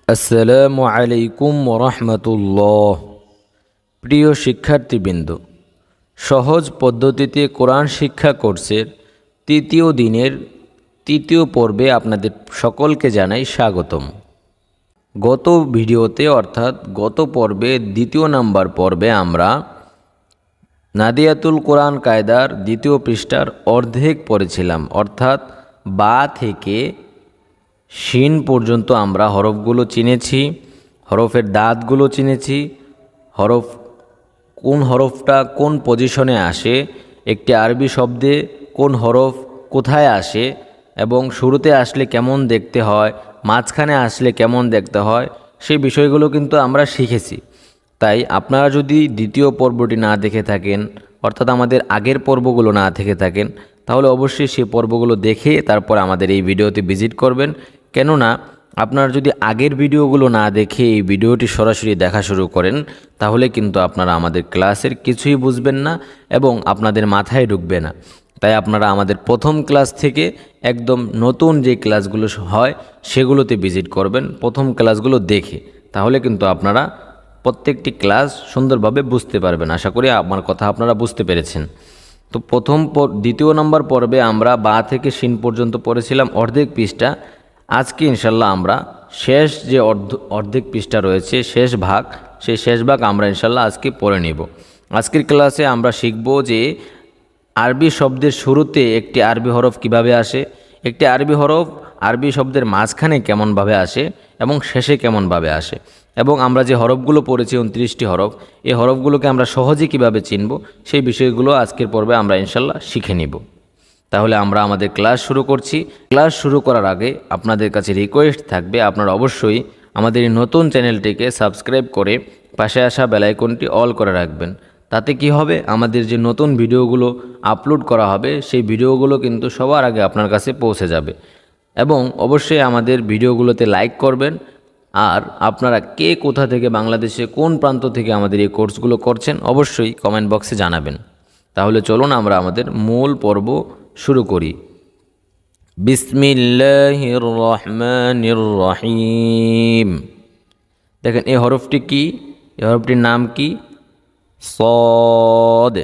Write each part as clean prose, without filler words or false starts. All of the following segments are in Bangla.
আসসালামু আলাইকুম ওরহমতুল্লাহ। প্রিয় শিক্ষার্থীবৃন্দ, সহজ পদ্ধতিতে কোরআন শিক্ষা কোর্সের তৃতীয় দিনের তৃতীয় পর্বে আপনাদের সকলকে জানাই স্বাগতম। গত ভিডিওতে অর্থাৎ গত পর্বে দ্বিতীয় নাম্বার পর্বে আমরা নাদিয়াতুল কোরআন কায়দার দ্বিতীয় পৃষ্ঠার অর্ধেক পড়েছিলাম, অর্থাৎ বা থেকে শিন পর্যন্ত আমরা হরফগুলো চিনেছি, হরফের দাঁতগুলো চিনেছি, কোন হরফটা কোন পজিশনে আসে, একটি আরবি শব্দে কোন হরফ কোথায় আসে এবং শুরুতে আসলে কেমন দেখতে হয়, মাঝখানে আসলে কেমন দেখতে হয়, সেই বিষয়গুলো কিন্তু আমরা শিখেছি। তাই আপনারা যদি দ্বিতীয় পর্বটি না দেখে থাকেন, অর্থাৎ আমাদের আগের পর্বগুলো না থেকে থাকেন, তাহলে অবশ্যই সেই পর্বগুলো দেখে তারপর আমাদের এই ভিডিওতে ভিজিট করবেন। কেননা আপনারা যদি আগের ভিডিওগুলো না দেখে এই ভিডিওটি সরাসরি দেখা শুরু করেন, তাহলে কিন্তু আপনারা আমাদের ক্লাসের কিছুই বুঝবেন না এবং আপনাদের মাথায় ঢুকবে না। তাই আপনারা আমাদের প্রথম ক্লাস থেকে একদম নতুন যে ক্লাসগুলো হয় সেগুলোতে ভিজিট করবেন, প্রথম ক্লাসগুলো দেখে। তাহলে কিন্তু আপনারা প্রত্যেকটি ক্লাস সুন্দরভাবে বুঝতে পারবেন। আশা করি আমার কথা আপনারা বুঝতে পেরেছেন। তো দ্বিতীয় নম্বর পর্বে আমরা বা থেকে শিন পর্যন্ত পড়েছিলাম অর্ধেক পৃষ্ঠা। আজকে ইনশাল্লাহ আমরা শেষ যে অর্ধেক পৃষ্ঠা রয়েছে, শেষ ভাগ, সেই শেষ ভাগ আমরা ইনশাল্লাহ আজকে পড়ে নেব। আজকের ক্লাসে আমরা শিখব যে আরবি শব্দের শুরুতে একটি আরবি হরফ কিভাবে আসে, একটি আরবি হরফ আরবি শব্দের মাঝখানে কেমনভাবে আসে এবং শেষে কেমনভাবে আসে, এবং আমরা যে হরফগুলো পড়েছি 29টি হরফ, এই হরফগুলোকে আমরা সহজে কিভাবে চিনব, সেই বিষয়গুলো আজকের পর্বে আমরা ইনশাল্লাহ শিখে নিব। তাহলে আমরা আমাদের ক্লাস শুরু করছি। ক্লাস শুরু করার আগে আপনাদের কাছে রিকোয়েস্ট থাকবে, আপনারা অবশ্যই আমাদের এই নতুন চ্যানেলটিকে সাবস্ক্রাইব করে পাশে আসা বেল আইকনটি অল করে রাখবেন। তাতে কি হবে, আমাদের যে নতুন ভিডিওগুলো আপলোড করা হবে সেই ভিডিওগুলো কিন্তু সবার আগে আপনার কাছে পৌঁছে যাবে। এবং অবশ্যই আমাদের ভিডিওগুলোতে লাইক করবেন। আর আপনারা কে কোথা থেকে, বাংলাদেশে কোন প্রান্ত থেকে আমাদের এই কোর্সগুলো করছেন, অবশ্যই কমেন্ট বক্সে জানাবেন। তাহলে চলুন আমরা আমাদের মূল পর্ব শুরু করি। বিসমিল্লাহির রহমানির রহিম। দেখেন এই হরফটি কি, এই হরফটির নাম কি? সদ।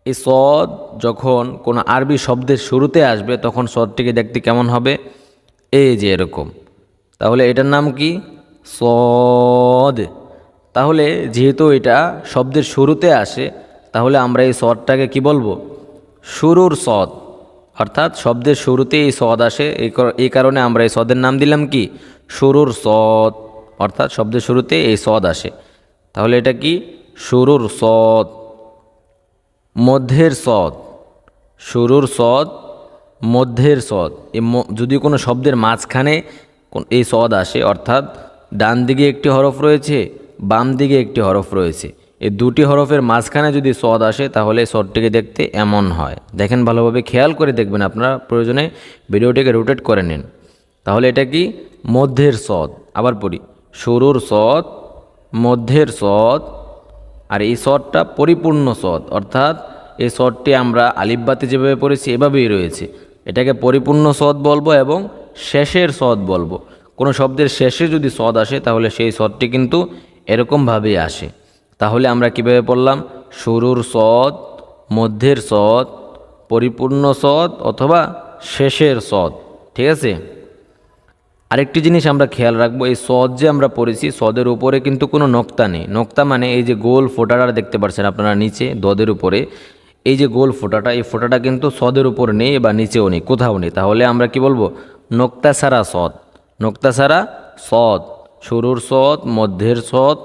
এই সদ যখন কোনো আরবি শব্দের শুরুতে আসবে তখন সদটিকে দেখতে কেমন হবে? এই যে এরকম। তাহলে এটার নাম কি? সদ। তাহলে যেহেতু এটা শব্দের শুরুতে আসে, তাহলে আমরা এই সদটাকে কি বলবো? শুরুর সদ। অর্থাৎ শব্দের শুরুতে এই সদ আসে, এই কারণে আমরা এই সদের নাম দিলাম কি? শুরুর সদ। অর্থাৎ শব্দের শুরুতে এই সদ আসে, তাহলে এটা কি? শুরুর সদ। মধ্যের সদ, শুরুর সদ, মধ্যের সদ। যদি কোনো শব্দের মাঝখানে এই সদ আসে, অর্থাৎ ডান দিকে একটি হরফ রয়েছে, বাম দিকে একটি হরফ রয়েছে, এই দুটি হরফের মাঝখানে যদি সদ আসে তাহলে সদটিকে দেখতে এমন হয়। দেখেন, ভালোভাবে খেয়াল করে দেখবেন, আপনারা প্রয়োজনে ভিডিওটিকে রোটেট করে নিন। তাহলে এটা কি? মধ্যের সদ। আবার পড়ি, শুরুর সদ, মধ্যের সদ। আর এই সদটা পরিপূর্ণ সদ, অর্থাৎ এই সদটি আমরা আলিফবাতে যেভাবে পড়েছি এভাবেই রয়েছে। এটাকে পরিপূর্ণ সদ বলবো এবং শেষের সদ বলবো। কোনো শব্দের শেষে যদি সদ আসে তাহলে সেই সদটি কিন্তু এরকমভাবেই আসে। তাহলে আমরা কিভাবে পড়লাম? শুরুর সদ, মধ্যের সদ, পরিপূর্ণ সদ অথবা শেষের সদ। ঠিক আছে? আরেকটি জিনিস আমরা খেয়াল রাখবো, এই সদ যে আমরা পড়েছি, সদের উপরে কিন্তু কোনো নোক্তা নেই। নোক্তা মানে এই যে গোল ফোঁটাটা দেখতে পাচ্ছেন আপনারা নিচে দদের উপরে, এই যে গোল ফোঁটাটা, এই ফোঁটাটা কিন্তু সদের উপর নেই বা নিচেও নেই, কোথাও নেই। তাহলে আমরা কি বলবো? নোক্তা ছাড়া সদ। নোক্তা ছাড়া সদ, শুরুর সদ, মধ্যের সদ,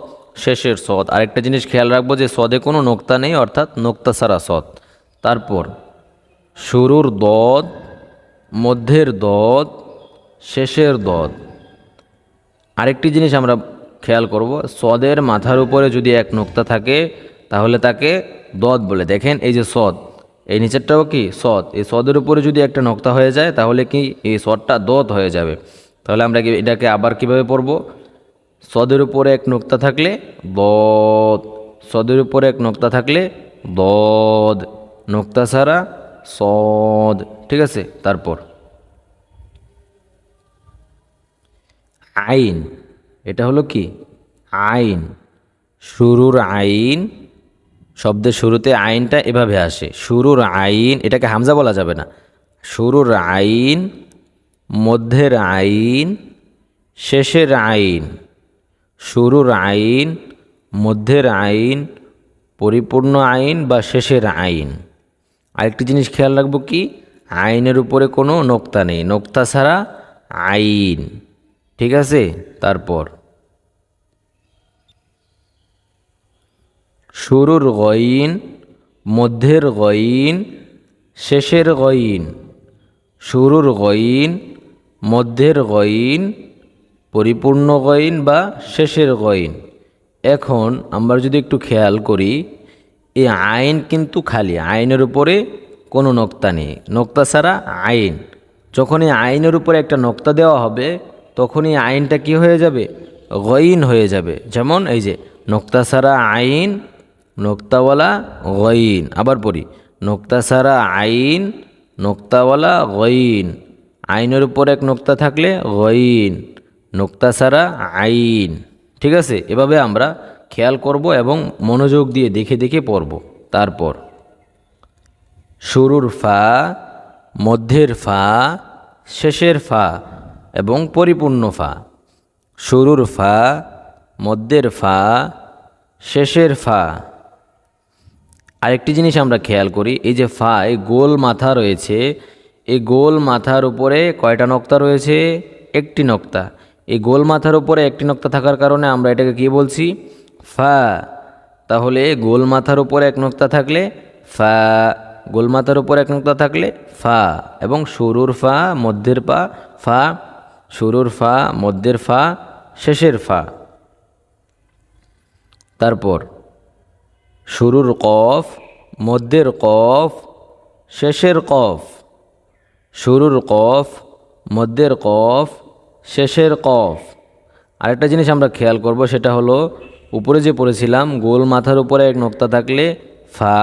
শেষের সদ। আরেকটা জিনিস খেয়াল রাখবো যে সদে কোনো নোক্তা নেই, অর্থাৎ নোক্তা ছাড়া সদ। তারপর শুরুর দদ, মধ্যের দদ, শেষের দদ। আরেকটি জিনিস আমরা খেয়াল করব, সদের মাথার উপরে যদি এক নোক্তা থাকে তাহলে তাকে দদ বলে। দেখেন এই যে সদ, এই নিচেরটাও কি সদ, এই সদের উপরে যদি একটা নোক্তা হয়ে যায় তাহলে কি এই সদটা দদ হয়ে যাবে। তাহলে আমরা এটাকে আবার কিভাবে পড়ব? সদের উপরে এক নোক্তা থাকলে দদ, সদের উপরে এক নোক্তা থাকলে দদ, নোক্তা ছাড়া সদ। ঠিক আছে? তারপর আইন। এটা হলো কি আইন। শুরুর আইন, শব্দের শুরুতে আইনটা এভাবে আসে, শুরুর আইন, এটাকে হামজা বলা যাবে না। শুরুর আইন, মধ্যের আইন, শেষের আইন। শুরুর আইন, মধ্যের আইন, পরিপূর্ণ আইন বা শেষের আইন। আরেকটি জিনিস খেয়াল রাখবো কি, আইনের উপরে কোনো নোক্তা নেই, নোক্তা ছাড়া আইন। ঠিক আছে, তারপর শুরুর গইন, মধ্যের গইন, শেষের গইন। শুরুর গইন, মধ্যের গইন, পরিপূর্ণ গইন বা শেষের গইন। এখন আমরা যদি একটু খেয়াল করি, এই আইন কিন্তু খালি, আইনের উপরে কোনো নোক্তা নেই, নোক্তা ছাড়া আইন। যখন এই আইনের উপরে একটা নোক্তা দেওয়া হবে তখন এই আইনটা কি হয়ে যাবে, গইন হয়ে যাবে। যেমন এই যে নোক্তা ছাড়া আইন, নোক্তাওয়ালা গইন। আবার পড়ি, নোক্তা ছাড়া আইন, নোক্তাওয়ালা গইন। আইনের উপর এক নোক্তা থাকলে গইন, নোক্তা ছাড়া আইন। ঠিক আছে, এভাবে আমরা খেয়াল করব এবং মনোযোগ দিয়ে দেখে দেখে পড়ব। তারপর শুরুর ফা, মধ্যের ফা, শেষের ফা এবং পরিপূর্ণ ফা। শুরুর ফা, মধ্যের ফা, শেষের ফা। আরেকটি জিনিস আমরা খেয়াল করি, এই যে ফা, এই গোল মাথা রয়েছে, এই গোল মাথার উপরে কয়টা নোক্তা রয়েছে, একটি নোক্তা। এই গোল মাথার উপরে একটি নোক্তা থাকার কারণে আমরা এটাকে কি বলছি, ফা। তাহলে গোল মাথার উপরে এক নোক্তা থাকলে ফা, গোল মাথার উপর এক নোক্তা থাকলে ফা। এবং শুরুর ফা, মধ্যের পা ফা, শুরুর ফা, মধ্যের ফা, শেষের ফা। তারপর শুরুর কফ, মধ্যের কফ, শেষের কফ। শুরুর কফ, মধ্যের কফ, শেষের কফ। আরেকটা জিনিস আমরা খেয়াল করব, সেটা হলো উপরে যে পড়েছিলাম, গোল মাথার উপরে এক নোক্তা থাকলে ফা,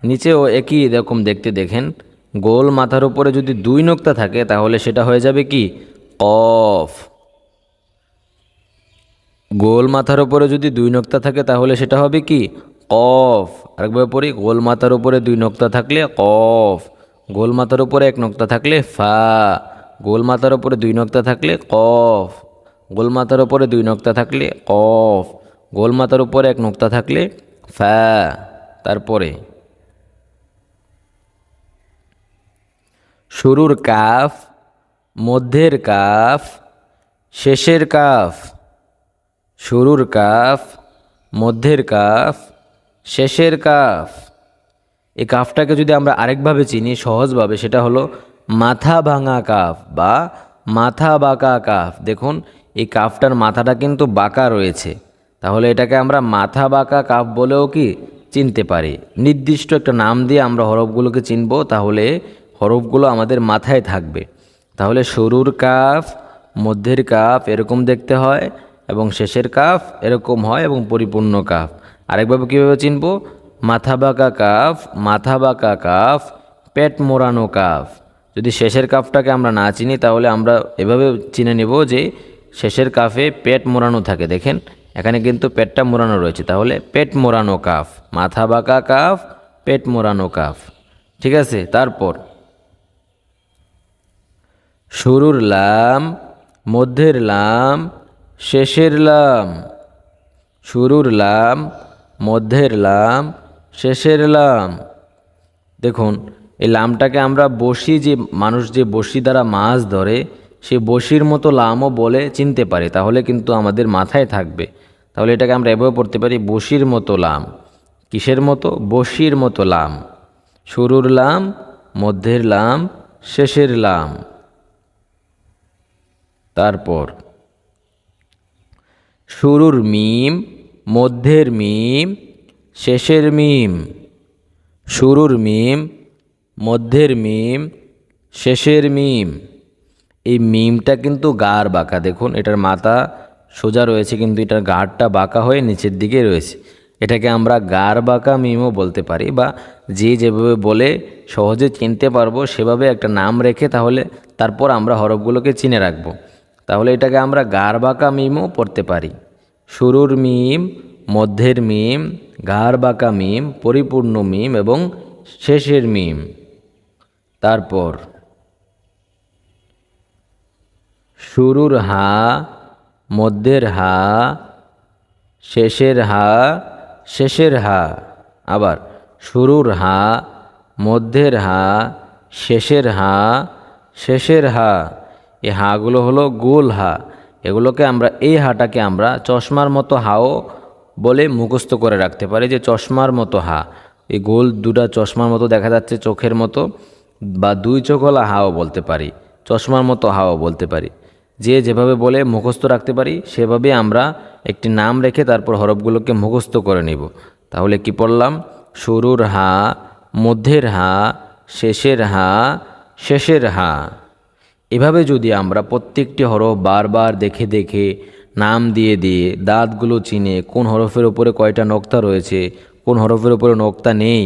নিচেও একই এরকম দেখতে দেখেন। গোল মাথার উপরে যদি দুই নোক্তা থাকে তাহলে সেটা হয়ে যাবে কি, কফ। গোল মাথার উপরে যদি দুই নোক্তা থাকে তাহলে সেটা হবে কি, কফ। আরেকবার পড়ি, গোল মাথার উপরে দুই নোক্তা থাকলে কফ, গোল মাথার উপরে এক নোক্তা থাকলে ফা, গোল মাথার উপরে দুই নোক্তা থাকলে কফ, গোল মাথার উপরে দুই নোক্তা থাকলে কফ, গোল মাথার উপরে এক নোক্তা থাকলে ফা। তারপরে শুরুর কাফ, মধ্যের কাফ, শেষের কাফ। শুরুর কাফ, মধ্যের কাফ, শেষের কাফ। এই কাফটাকে যদি আমরা আরেকভাবে চিনি সহজভাবে, সেটা হলো মাথা ভাঙা কাফ বা মাথা বাঁকা কাফ। দেখুন এই কাফটার মাথাটা কিন্তু বাঁকা রয়েছে, তাহলে এটাকে আমরা মাথা বাঁকা কাফ বলেও কি চিনতে পারি। নির্দিষ্ট একটা নাম দিয়ে আমরা হরফগুলোকে চিনব, তাহলে হরফগুলো আমাদের মাথায় থাকবে। তাহলে শুরুর কাফ, মধ্যের কাফ এরকম দেখতে হয় এবং শেষের কাফ এরকম হয় এবং পরিপূর্ণ কাফ। আরেকভাবে কীভাবে চিনব, মাথা বাঁকা কাফ, মাথা বাঁকা কাফ, পেট মোড়ানো কাফ। যদি শেষের কাফটাকে আমরা না চিনি তাহলে আমরা এভাবে চিনে নেব যে শেষের কাফে পেট মোড়ানো থাকে। দেখেন এখানে কিন্তু পেটটা মোড়ানো রয়েছে, তাহলে পেট মোড়ানো কাফ, মাথা বাঁকা কাফ, পেট মোড়ানো কাফ। ঠিক আছে, তারপর শুরুর লাম, মধ্যের লাম, শেষের লাম। শুরুর লাম, মধ্যের লাম, শেষের লাম। দেখুন এই লামটাকে আমরা বসি, যে মানুষ যে বসি দ্বারা মাছ ধরে সে বসির মতো লামও বলে চিনতে পারে, তাহলে কিন্তু আমাদের মাথায় থাকবে। তাহলে এটাকে আমরা এভাবে পড়তে পারি, বসির মতো লাম। কিসের মতো, বসির মতো লাম। শুরুর লাম, মধ্যের লাম, শেষের লাম। তারপর শুরুর মিম, মধ্যের মিম, শেষের মিম। শুরুর মিম, মধ্যের মিম, শেষের মিম। এই মিমটা কিন্তু গাঢ় বাঁকা, দেখুন এটার মাথা সোজা রয়েছে কিন্তু এটার গাঢ়টা বাঁকা হয়ে নিচের দিকে রয়েছে। এটাকে আমরা গাঢ় বাঁকা মিমও বলতে পারি, বা যে যেভাবে বলে সহজে চিনতে পারবো সেভাবে একটা নাম রেখে তাহলে তারপর আমরা হরফগুলোকে চিনে রাখবো। তাহলে এটাকে আমরা গার বাঁকা মিমও পড়তে পারি। শুরুর মিম, মধ্যের মিম, গার বাঁকা মিম, পরিপূর্ণ মিম এবং শেষের মিম। তারপর শুরুর হা, মধ্যের হা, শেষের হা, শেষের হা। আবার শুরুর হা, মধ্যের হা, শেষের হা, শেষের হা। এই হাগুলো হলো গোল হা। এগুলোকে আমরা, এই হাটাকে আমরা চশমার মতো হাও বলে মুখস্থ করে রাখতে পারি, যে চশমার মতো হা। এই গোল দুটা চশমার মতো দেখা যাচ্ছে, চোখের মতো, বা দুই চোখওয়ালা হাও বলতে পারি, চশমার মতো হাও বলতে পারি। যে যেভাবে বলে মুখস্থ রাখতে পারি সেভাবে আমরা একটি নাম রেখে তারপর হরফগুলোকে মুখস্থ করে নিব। তাহলে কি পড়লাম? শুরুর হা, মধ্যের হা, শেষের হা, শেষের হা। এভাবে যদি আমরা প্রত্যেকটি হরফ বারবার দেখে দেখে, নাম দিয়ে দিয়ে, দাঁতগুলো চিনে, কোন হরফের উপরে কয়টা নোক্তা রয়েছে, কোন হরফের উপরে নোক্তা নেই,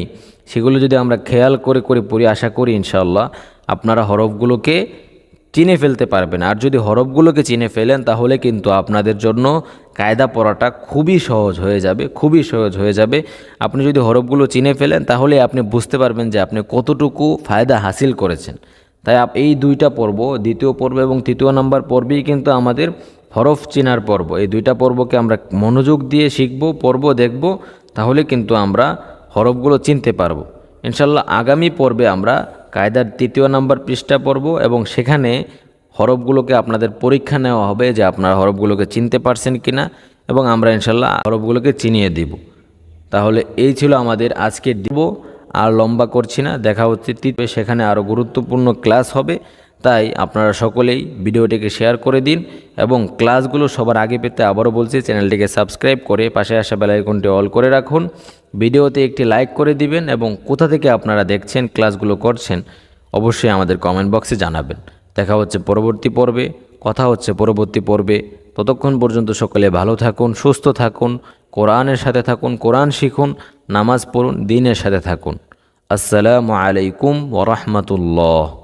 সেগুলো যদি আমরা খেয়াল করে করে পড়ি, আশা করি ইনশাআল্লাহ আপনারা হরফগুলোকে চিনে ফেলতে পারবেন। আর যদি হরফগুলোকে চিনে ফেলেন তাহলে কিন্তু আপনাদের জন্য কায়দা পড়াটা খুবই সহজ হয়ে যাবে, খুবই সহজ হয়ে যাবে। আপনি যদি হরফগুলো চিনে ফেলেন তাহলে আপনি বুঝতে পারবেন যে আপনি কতটুকু ফায়দা হাসিল করেছেন। তাই এই দুইটা পর্ব, দ্বিতীয় পর্ব এবং তৃতীয় নাম্বার পর্বেই কিন্তু আমাদের হরফ চেনার পর্ব। এই দুইটা পর্বকে আমরা মনোযোগ দিয়ে শিখব, পর্ব দেখব, তাহলে কিন্তু আমরা হরফগুলো চিনতে পারবো ইনশাল্লাহ। আগামী পর্বে আমরা কায়দার তৃতীয় নাম্বার পৃষ্ঠা পড়ব এবং সেখানে হরফগুলোকে আপনাদের পরীক্ষা নেওয়া হবে যে আপনারা হরফগুলোকে চিনতে পারছেন কিনা, এবং আমরা ইনশাল্লাহ হরফগুলোকে চিনিয়ে দিব। তাহলে এই ছিল আমাদের আজকের দিব। আর লম্বা করছি না, দেখা হচ্ছে সেখানে আরও গুরুত্বপূর্ণ ক্লাস হবে। তাই আপনারা সকলেই ভিডিওটিকে শেয়ার করে দিন এবং ক্লাসগুলো সবার আগে পেতে আবারও বলছি, চ্যানেলটিকে সাবস্ক্রাইব করে পাশে আসা বেল আইকনটি অল করে রাখুন। ভিডিওতে একটি লাইক করে দিবেন এবং কোথা থেকে আপনারা দেখছেন, ক্লাসগুলো করছেন, অবশ্যই আমাদের কমেন্ট বক্সে জানাবেন। দেখা হচ্ছে পরবর্তী পর্বে, কথা হচ্ছে পরবর্তী পর্বে। ততক্ষণ পর্যন্ত সকলে ভালো থাকুন, সুস্থ থাকুন, কোরআনের সাথে থাকুন, কোরআন শিখুন, নামাজ পড়ুন, দ্বীনের সাথে থাকুন। আসসালামু আলাইকুম ওয়া রাহমাতুল্লাহ।